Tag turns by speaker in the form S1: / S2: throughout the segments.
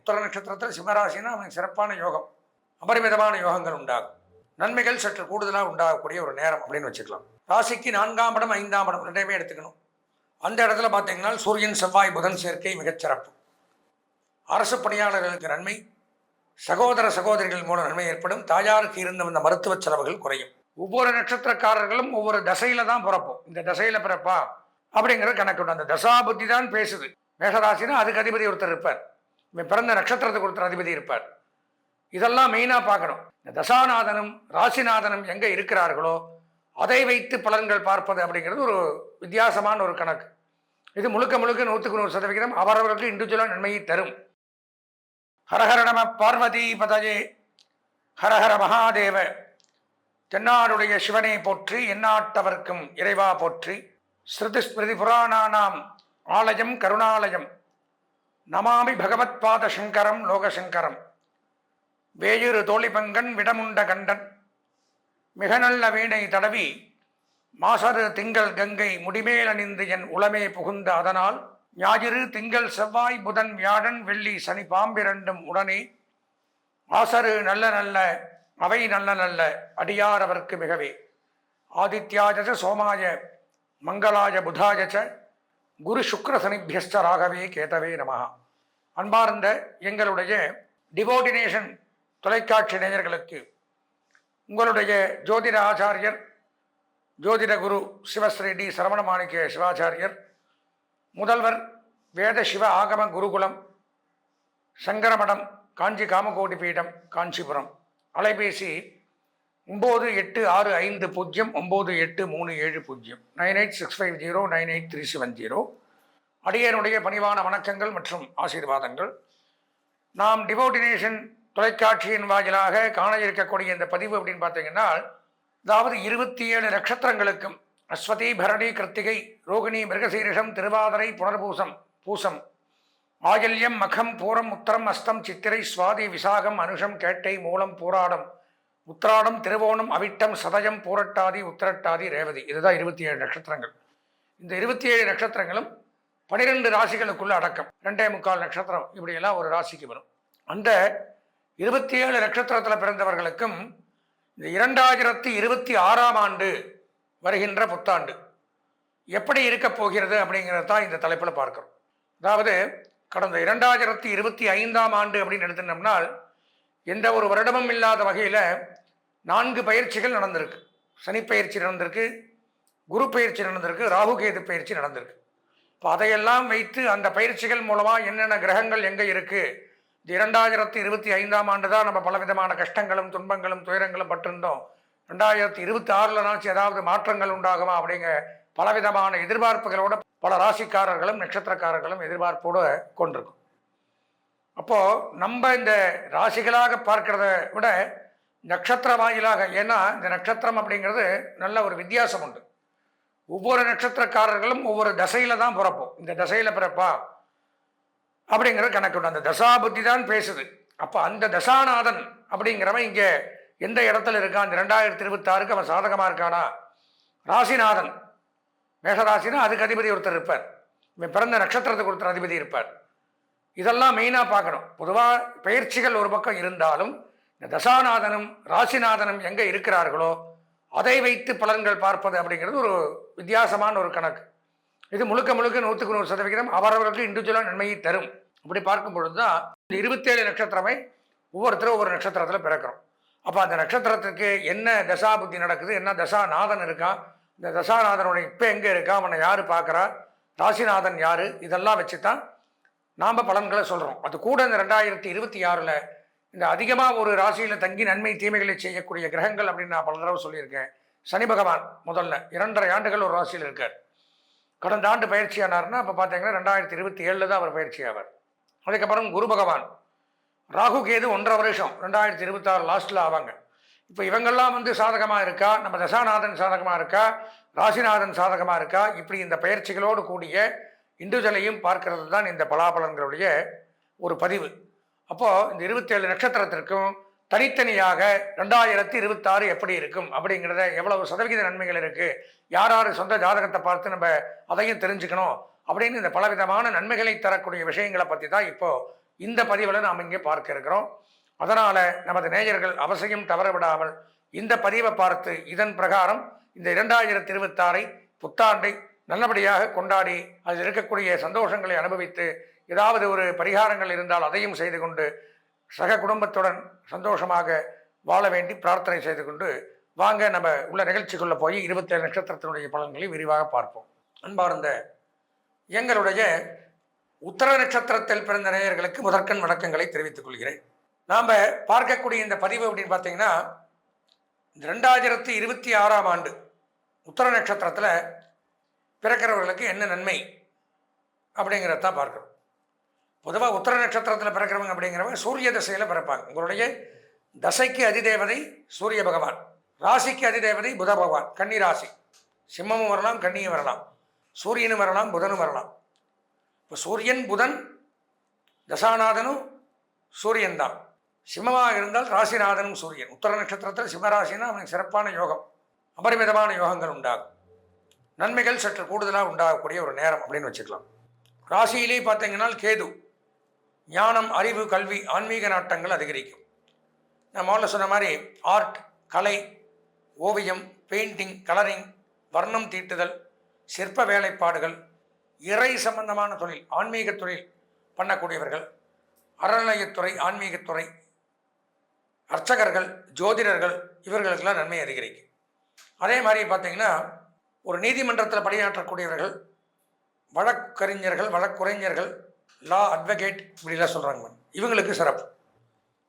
S1: உத்தர நட்சத்திரத்தில் சிம்மராசினா அவனுக்கு சிறப்பான யோகம், அபரிமிதமான யோகங்கள் உண்டாகும். நன்மைகள் சற்று கூடுதலாக உண்டாகக்கூடிய ஒரு நேரம் அப்படின்னு வச்சுக்கலாம். ராசிக்கு 4ஆம் இடம் 5ஆம் இடம் ரெண்டையுமே எடுத்துக்கணும். அந்த இடத்துல பார்த்தீங்கன்னா சூரியன் செவ்வாய் புதன் சேர்க்கை மிகச்சிறப்பு. அரசு பணியாளர்களுக்கு நன்மை, சகோதர சகோதரிகள் மூலம் நன்மை ஏற்படும். தாயாருக்கு இருந்த வந்த மருத்துவ செலவுகள் குறையும். ஒவ்வொரு நட்சத்திரக்காரர்களும் ஒவ்வொரு தசையில தான் பிறப்போம். இந்த தசையில பிறப்பா அப்படிங்கிறது கணக்கு. அந்த தசா புத்தி தான் பேசுது. மேஷராசினா அதுக்கு அதிபதி ஒருத்தர் இருப்பார், பிறந்த நட்சத்திரத்துக்கு ஒருத்தர் அதிபதி இருப்பார். இதெல்லாம் மெயினாக பார்க்கணும். இந்த தசாநாதனும் ராசிநாதனும் எங்கே இருக்கிறார்களோ அதை வைத்து பலன்கள் பார்ப்பது அப்படிங்கிறது ஒரு வித்தியாசமான ஒரு கணக்கு. இது முழுக்க முழுக்க 100% அவரவர்களுக்கு இண்டிவிஜுவலாக நன்மையை தரும். ஹரஹர நம பார்வதி பதஜே, ஹரஹர மகாதேவ. தென்னாடுடைய சிவனை போற்றி, எந்நாட்டவர்க்கும் இறைவா போற்றி. ஸ்ருதி ஸ்மிருதி புராணானாம் ஆலயம் கருணாலயம், நமாமி பகவத் பாத சங்கரம் லோகசங்கரம். வேயுறு தோழிபங்கன் விடமுண்ட கண்டன், மிக நல்ல வீணை தடவி மாசரு திங்கள் கங்கை முடிமேல் அணிந்து என் உளமே புகுந்த அதனால், ஞாயிறு திங்கள் செவ்வாய் புதன் வியாழன் வெள்ளி சனி பாம்பிரண்டும் உடனே, ஆசரு நல்ல நல்ல அவை நல்ல நல்ல அடியார் அவர்க்கு மிகவே. ஆதித்யாஜ சோமாய மங்களாய புதாயச்ச குரு சுக்ர சனிபியஸ்ச ராகவே கேதவே நமஹ. அன்பார்ந்த எங்களுடைய டிவோட்டினேஷன் தொலைக்காட்சி நேயர்களுக்கு உங்களுடைய ஜோதிட ஆச்சாரியர் ஜோதிட குரு சிவஸ்ரீ டி சரவண மாணிக்க சிவாச்சாரியர், முதல்வர் வேத சிவ ஆகம குருகுலம், சங்கரமடம், காஞ்சி காமகோடி பீடம், காஞ்சிபுரம். அலைபேசி 9865098370 9865098370. அடியனுடைய பணிவான வணக்கங்கள் மற்றும் ஆசீர்வாதங்கள். நாம் டிவோட்டினேஷன் தொலைக்காட்சியின் வாயிலாக காண இருக்கக்கூடிய இந்த பதிவு அப்படின்னு பார்த்தீங்கன்னா, அதாவது 27 நட்சத்திரங்களுக்கும் அஸ்வதி பரணி கிருத்திகை ரோகிணி மிருகசீரிஷம் திருவாதிரை புனர்பூசம் பூசம் ஆயில்யம் மகம் பூரம் உத்தரம் அஸ்தம் சித்திரை சுவாதி விசாகம் அனுஷம் கேட்டை மூலம் பூராடம் உத்திராடம் திருவோணம் அவிட்டம் சதயம் பூரட்டாதி உத்திரட்டாதி ரேவதி. இதுதான் 27 நட்சத்திரங்கள். இந்த 27 நட்சத்திரங்களும் 12 ராசிகளுக்குள்ள அடக்கம். 2.25 நட்சத்திரம் இப்படியெல்லாம் ஒரு ராசிக்கு வரும். அந்த 27 நட்சத்திரத்தில் பிறந்தவர்களுக்கும் இந்த 2026ஆம் ஆண்டு வருகின்ற புத்தாண்டு எப்படி இருக்க போகிறது அப்படிங்கிறது தான் இந்த தலைப்பில் பார்க்கிறோம். அதாவது கடந்த 2025ஆம் ஆண்டு அப்படின்னு எடுத்துட்டோம்னால், எந்த ஒரு வருடமும் இல்லாத வகையில் 4 பயிற்சிகள் நடந்திருக்கு. சனி பயிற்சி நடந்திருக்கு, குரு பயிற்சி நடந்திருக்கு, ராகு கேது பயிற்சி நடந்திருக்கு. இப்போ அதையெல்லாம் வைத்து அந்த பயிற்சிகள் மூலமாக என்னென்ன கிரகங்கள் எங்கே இருக்குது, 2025ஆம் ஆண்டு தான் நம்ம பலவிதமான கஷ்டங்களும் துன்பங்களும் துயரங்களும் பட்டிருந்தோம், 2026 ஏதாவது மாற்றங்கள் உண்டாகுமா அப்படிங்கிற பலவிதமான எதிர்பார்ப்புகளோட பல ராசிக்காரர்களும் நட்சத்திரக்காரர்களும் எதிர்பார்ப்போடு கொண்டிருக்கும். அப்போது நம்ம இந்த ராசிகளாக பார்க்கிறத விட நட்சத்திர வாயிலாக, ஏன்னா இந்த நட்சத்திரம் அப்படிங்கிறது நல்ல ஒரு வித்தியாசம் உண்டு. ஒவ்வொரு நட்சத்திரக்காரர்களும் ஒவ்வொரு தசையில் தான் பிறப்போம். இந்த தசையில் பிறப்பா அப்படிங்கிற கணக்கு உண்டு. அந்த தசா புத்தி தான் பேசுது. அப்போ அந்த தசாநாதன் அப்படிங்கிறவன் இங்கே எந்த இடத்துல இருக்கான், இந்த 2026க்கு அவன் சாதகமாக இருக்கானா? ராசிநாதன், மேஷராசினா அதுக்கு அதிபதி ஒருத்தர் இருப்பார், இவன் பிறந்த நட்சத்திரத்துக்கு ஒருத்தர் அதிபதி இருப்பார். இதெல்லாம் மெயினாக பார்க்கணும். பொதுவாக பயிற்சிகள் ஒரு பக்கம் இருந்தாலும் இந்த தசாநாதனும் ராசிநாதனும் எங்கே இருக்கிறார்களோ அதை வைத்து பலன்கள் பார்ப்பது அப்படிங்கிறது ஒரு வித்தியாசமான ஒரு கணக்கு. இது முழுக்க முழுக்க 100% அவரவர்களுக்கு இண்டிவிஜுவலாக நன்மையை தரும். அப்படி பார்க்கும் பொழுது தான் இந்த 27 நட்சத்திரமே ஒவ்வொருத்தரும் ஒவ்வொரு நட்சத்திரத்தில் பிறக்கிறோம். அப்போ அந்த நட்சத்திரத்துக்கு என்ன தசா புத்தி நடக்குது, என்ன தசாநாதன் இருக்கான், இந்த தசாநாதனுடைய இப்போ எங்கே இருக்கா, அவனை யார் பார்க்குறா, ராசிநாதன் யார், இதெல்லாம் வச்சு தான் நாம் பலன்களை சொல்கிறோம். அது கூட இந்த 2026 இந்த அதிகமாக ஒரு ராசியில் தங்கி நன்மை தீமைகளை செய்யக்கூடிய கிரகங்கள் அப்படின்னு நான் பல தடவை சொல்லியிருக்கேன். சனி பகவான் முதல்ல 2.5 ஆண்டுகள் ஒரு ராசியில் இருக்கார். கடந்த ஆண்டு பயிற்சியானார்னா அப்போ பார்த்தீங்கன்னா 2027 தான் அவர் பயிற்சி ஆவார். அதுக்கப்புறம் குரு பகவான், ராகு கேது 1.5 வருஷம் 2026 லாஸ்ட்டில் ஆவாங்க. இப்போ இவங்கெல்லாம் சாதகமாக இருக்கா, நம்ம தசாநாதன் சாதகமாக இருக்கா, ராசிநாதன் சாதகமாக இருக்கா, இப்படி இந்த பயிற்சிகளோடு கூடிய இண்டிவிஜுவலையும் பார்க்கறது தான் இந்த பலாபலன்களுடைய ஒரு பதிவு. அப்போது இந்த 27 நட்சத்திரத்திற்கும் தனித்தனியாக 2026 எப்படி இருக்கும் அப்படிங்கிறத, எவ்வளவு சதவிகித நன்மைகள் இருக்குது, யார் யார் சொந்த ஜாதகத்தை பார்த்து நம்ம அதையும் தெரிஞ்சுக்கணும் அப்படின்னு இந்த பலவிதமான நன்மைகளை தரக்கூடிய விஷயங்களை பற்றி தான் இப்போது இந்த பதிவில் நாம் இங்கே பார்க்க இருக்கிறோம். அதனால் நமது நேயர்கள் அவசியம் தவறவிடாமல் இந்த பதிவை பார்த்து இதன் பிரகாரம் இந்த 2026 புத்தாண்டை நல்லபடியாக கொண்டாடி அதில் இருக்கக்கூடிய சந்தோஷங்களை அனுபவித்து ஏதாவது ஒரு பரிகாரங்கள் இருந்தால் அதையும் செய்து கொண்டு சக குடும்பத்துடன் சந்தோஷமாக வாழ வேண்டி பிரார்த்தனை செய்து கொண்டு வாங்க நம்ம உள்ள நிகழ்ச்சிக்குள்ளே போய் 27 நட்சத்திரத்தினுடைய பலன்களை விரிவாக பார்ப்போம். அன்பார்ந்த எங்களுடைய உத்தர நட்சத்திரத்தில் பிறந்த நேயர்களுக்கு முதற்கண் வணக்கங்களை தெரிவித்துக் கொள்கிறேன். நாம் பார்க்கக்கூடிய இந்த பதிவு அப்படின்னு பார்த்தீங்கன்னா 2026ஆம் ஆண்டு உத்தர நட்சத்திரத்தில் பிறக்கிறவர்களுக்கு என்ன நன்மை அப்படிங்கிறதான் பார்க்குறோம். பொதுவாக உத்தர நட்சத்திரத்தில் பிறக்கிறவங்க அப்படிங்கிறவங்க சூரிய தசையில் பிறப்பாங்க. உங்களுடைய தசைக்கு அதிதேவதை சூரிய பகவான், ராசிக்கு அதிதேவதை புத பகவான். கன்னி ராசி, சிம்மமும் வரலாம், கன்னியும் வரலாம், சூரியனும் வரலாம், புதனும் வரலாம். இப்போ சூரியன் புதன் தசாநாதனும் சூரியன் தான். சிம்மமாக இருந்தால் ராசிநாதனும் சூரியன். உத்தர நட்சத்திரத்தில் சிம்மராசினா அவனுக்கு சிறப்பான யோகம், அபரிமிதமான யோகங்கள் உண்டாகும். நன்மைகள் சற்று கூடுதலாக உண்டாகக்கூடிய ஒரு நேரம் அப்படின்னு வச்சுக்கலாம். ராசியிலே பார்த்தீங்கன்னா கேது, ஞானம், அறிவு, கல்வி, ஆன்மீக நாட்டங்கள் அதிகரிக்கும். நான் முதல்ல சொன்ன மாதிரி ஆர்ட், கலை, ஓவியம், பெயிண்டிங், கலரிங், வர்ணம் தீட்டுதல், சிற்ப வேலைப்பாடுகள், இறை சம்பந்தமான தொழில், ஆன்மீக தொழில் பண்ணக்கூடியவர்கள், அறநிலையத்துறை, ஆன்மீகத்துறை, அர்ச்சகர்கள், ஜோதிடர்கள், இவர்களுக்கெல்லாம் நன்மை அதிகரிக்கும். அதே மாதிரி பார்த்தீங்கன்னா ஒரு நீதிமன்றத்தில் பணியாற்றக்கூடியவர்கள், வழக்கறிஞர்கள், வழக்குரைஞர்கள், லா அட்வொகேட் இப்படிலாம் சொல்கிறாங்க, இவங்களுக்கு சிறப்பு.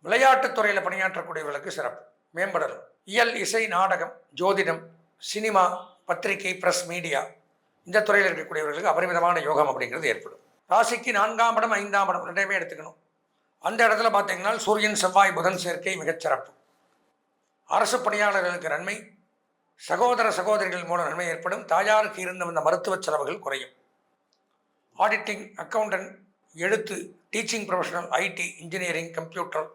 S1: விளையாட்டுத்துறையில் பணியாற்றக்கூடியவர்களுக்கு சிறப்பு மேம்படணும். இயல், இசை, நாடகம், ஜோதிடம், சினிமா, பத்திரிகை, பிரஸ், மீடியா இந்த துறையில் இருக்கக்கூடியவர்களுக்கு அபரிமிதமான யோகம் அப்படிங்கிறது ஏற்படும். ராசிக்கு 4ஆம் இடம் 5ஆம் இடம் ரெண்டையுமே எடுத்துக்கணும். அந்த இடத்துல பார்த்தீங்கன்னா சூரியன், செவ்வாய், புதன் சேர்க்கை மிகச்சிறப்பு. அரசு பணியாளர்களுக்கு நன்மை, சகோதர சகோதரிகள் மூலம் நன்மை ஏற்படும். தாயாருக்கு இருந்த வந்த மருத்துவ செலவுகள் குறையும். ஆடிட்டிங், அக்கௌண்டன்ட், எழுத்து, teaching professional, IT, engineering, computer,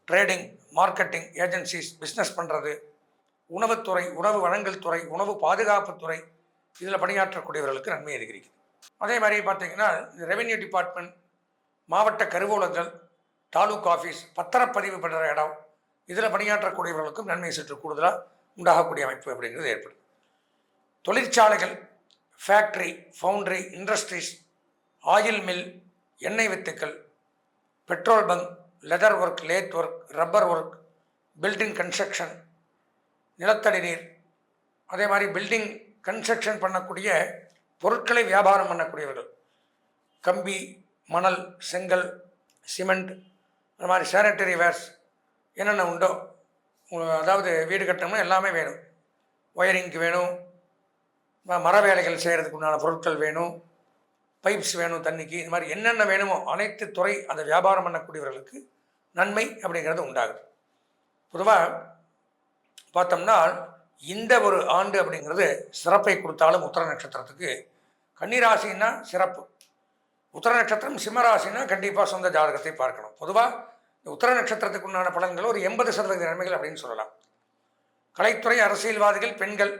S1: trading, marketing agencies, business பண்ணுறது, உணவுத்துறை, உணவு வழங்கல் துறை, உணவு பாதுகாப்புத்துறை இதில் பணியாற்றக்கூடியவர்களுக்கு நன்மை அதிகரிக்குது. அதே மாதிரி பார்த்தீங்கன்னா ரெவென்யூ டிபார்ட்மெண்ட், மாவட்ட கருவூலங்கள், தாலுக் ஆஃபீஸ், பத்திரப்பதிவு பண்ணுற இடம் இதில் பணியாற்றக்கூடியவர்களுக்கும் நன்மை சற்று கூடுதலாக உண்டாகக்கூடிய அமைப்பு அப்படிங்கிறது ஏற்படும். தொழிற்சாலைகள், factory, foundry, industries, oil mill, எண்ணெய் வித்துக்கள், petrol bunk, leather work, lathe work, rubber work, building construction, நிலத்தடி நீர், அதே மாதிரி பில்டிங் கன்ஸ்ட்ரக்ஷன் பண்ணக்கூடிய பொருட்களை வியாபாரம் பண்ணக்கூடியவர்கள், கம்பி, மணல், செங்கல், சிமெண்ட், அந்த மாதிரி சானிட்டரி வேர்ஸ் என்னென்ன உண்டோ, அதாவது வீடு கட்டணும்னா எல்லாமே வேணும். ஒயரிங்க்கு வேணும், மர வேலைகள் செய்கிறதுக்கு உண்டான பொருட்கள் வேணும், பைப்ஸ் வேணும் தண்ணிக்கு, இந்த மாதிரி என்னென்ன வேணுமோ அனைத்து துறை அந்த வியாபாரம் பண்ணக்கூடியவர்களுக்கு நன்மை அப்படிங்கிறது உண்டாகுது. பொதுவாக பார்த்தோம்னா இந்த ஒரு ஆண்டு அப்படிங்கிறது சிறப்பை கொடுத்தாலும் உத்தர நட்சத்திரத்துக்கு, கன்னிராசின்னா சிறப்பு, உத்தர நட்சத்திரம், சிம்மராசினா கண்டிப்பாக சொந்த ஜாதகத்தை பார்க்கணும். பொதுவாக உத்தர நட்சத்திரத்துக்கு உண்டான பலன்கள் ஒரு 80% நன்மைகள் அப்படின்னு சொல்லலாம். கலைத்துறை, அரசியல்வாதிகள், பெண்கள்,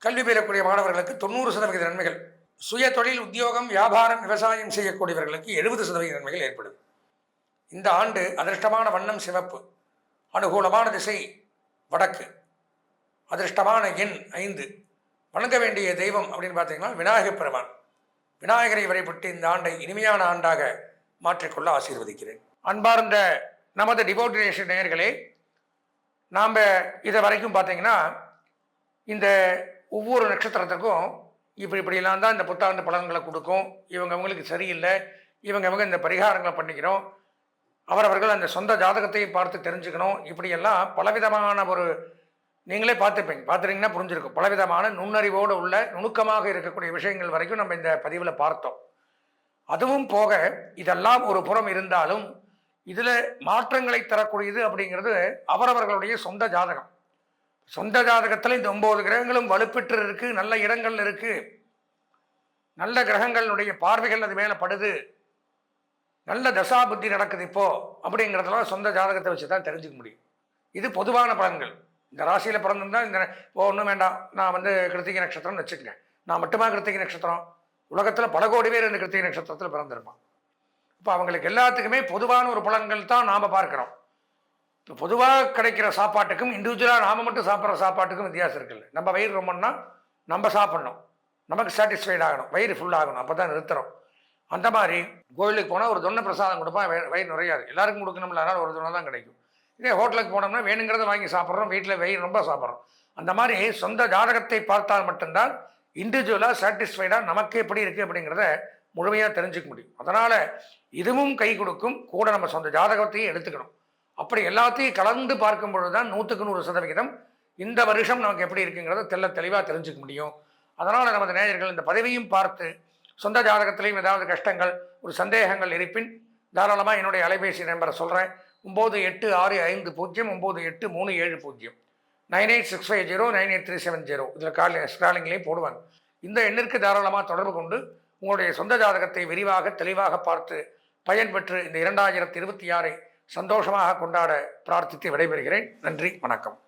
S1: கல்வி பெறக்கூடிய மாணவர்களுக்கு 90% நன்மைகள், சுய தொழில், உத்தியோகம், வியாபாரம், விவசாயம் செய்யக்கூடியவர்களுக்கு 70% நன்மைகள் ஏற்படும். இந்த ஆண்டு அதிர்ஷ்டமான வண்ணம் சிவப்பு, அனுகூலமான திசை வடக்கு, அதிர்ஷ்டமான எண் 5, வணங்க வேண்டிய தெய்வம் அப்படின்னு பார்த்தீங்கன்னா விநாயகப் பெருமான். விநாயகரை வழிபட்டு இந்த ஆண்டை இனிமையான ஆண்டாக மாற்றிக்கொள்ள ஆசீர்வதிக்கிறேன். அன்பார்ந்த நமது டிவோட்டினேஷன் நேயர்களே, நாம் இதை வரைக்கும் பார்த்தீங்கன்னா இந்த ஒவ்வொரு நட்சத்திரத்துக்கும் இப்படிலாம் தான் இந்த புத்தாண்டு பலன்களை கொடுக்கும், இவங்களுக்கு சரியில்லை, இவங்க இந்த பரிகாரங்களை பண்ணிக்கிறோம், அவரவர்கள் அந்த சொந்த ஜாதகத்தையும் பார்த்து தெரிஞ்சுக்கணும், இப்படியெல்லாம் பலவிதமான ஒரு நீங்களே பார்த்துருங்கன்னா புரிஞ்சிருக்கும். பலவிதமான நுண்ணறிவோடு உள்ள நுணுக்கமாக இருக்கக்கூடிய விஷயங்கள் வரைக்கும் நம்ம இந்த பதிவில் பார்த்தோம். அதுவும் போக இதெல்லாம் ஒரு புறம் இருந்தாலும் இதில் மாற்றங்களை தரக்கூடியது அப்படிங்கிறது அவரவர்களுடைய சொந்த ஜாதகம். சொந்த ஜாதகத்தில் இந்த 9 கிரகங்களும் வலுப்பெற்று இருக்குது, நல்ல இடங்கள் இருக்குது, நல்ல கிரகங்களுடைய பார்வைகள் அது மேலே படுது, நல்ல தசா புத்தி நடக்குது இப்போது அப்படிங்கிறதெல்லாம் சொந்த ஜாதகத்தை வச்சு தான் தெரிஞ்சுக்க முடியும். இது பொதுவான பலன்கள். இந்த ராசியில் பிறந்திருந்தால் இந்த ஒன்றும் வேண்டாம், நான் கிருத்திகை நட்சத்திரம்னு வச்சுக்கங்க, நான் மட்டுமா கிருத்திகை நட்சத்திரம், உலகத்தில் பல கோடி பேர் இந்த கிருத்திகை நட்சத்திரத்தில் பிறந்திருப்பான். இப்போ அவங்களுக்கு எல்லாத்துக்குமே பொதுவான ஒரு பலன்கள் தான் நாம் பார்க்குறோம். இப்போ பொதுவாக கிடைக்கிற சாப்பாட்டுக்கும் இண்டிவிஜுவலாக நாம் மட்டும் சாப்பிட்ற சாப்பாட்டுக்கும் வித்தியாசம் இருக்குல்ல. நம்ம வயிறு ரொம்பன்னா நம்ம சாப்பிட்ணும், நமக்கு சாட்டிஸ்ஃபைட் ஆகணும், வயிறு ஃபுல் ஆகணும், அப்போ தான் நிறுத்துறோம். அந்த மாதிரி கோயிலுக்கு போனால் ஒரு தொன்னை பிரசாதம் கொடுப்பான், வயிறு நிறையாது. எல்லாருக்கும் கொடுக்கணும்ல, அதனால் ஒரு தொன்னை தான் கிடைக்கும். இதே ஹோட்டலுக்கு போனோம்னா வேணுங்கிறத வாங்கி சாப்பிட்றோம், வீட்டில் வயிறு ரொம்ப சாப்பிட்றோம். அந்த மாதிரி சொந்த ஜாதகத்தை பார்த்தால் மட்டும்தான் இண்டிவிஜுவலாக சாட்டிஸ்ஃபைடாக நமக்கு எப்படி இருக்குது அப்படிங்கிறத முழுமையாக தெரிஞ்சுக்க முடியும். அதனால் இதுவும் கை கொடுக்கும், கூட நம்ம சொந்த ஜாதகத்தையும் எடுத்துக்கணும். அப்படி எல்லாத்தையும் கலந்து பார்க்கும் பொழுது தான் 100% இந்த வருஷம் நமக்கு எப்படி இருக்குங்கிறத தெளிவாக தெரிஞ்சுக்க முடியும். அதனால் நமது நேயர்கள் இந்த பதிவையும் பார்த்து சொந்த ஜாதகத்திலையும் ஏதாவது கஷ்டங்கள், ஒரு சந்தேகங்கள் இருப்பின் தாராளமாக என்னுடைய அலைபேசி நம்பரை சொல்கிறேன். 9865098370 9865098370. இதில் ஸ்க்ராலிங்லேயும் போடுவாங்க. இந்த எண்ணிற்கு தாராளமாக தொடர்பு கொண்டு உங்களுடைய சொந்த ஜாதகத்தை விரிவாக தெளிவாக பார்த்து பயன்பெற்று இந்த 2026 சந்தோஷமாக கொண்டாட பிரார்த்தித்து விடைபெறுகிறேன். நன்றி, வணக்கம்.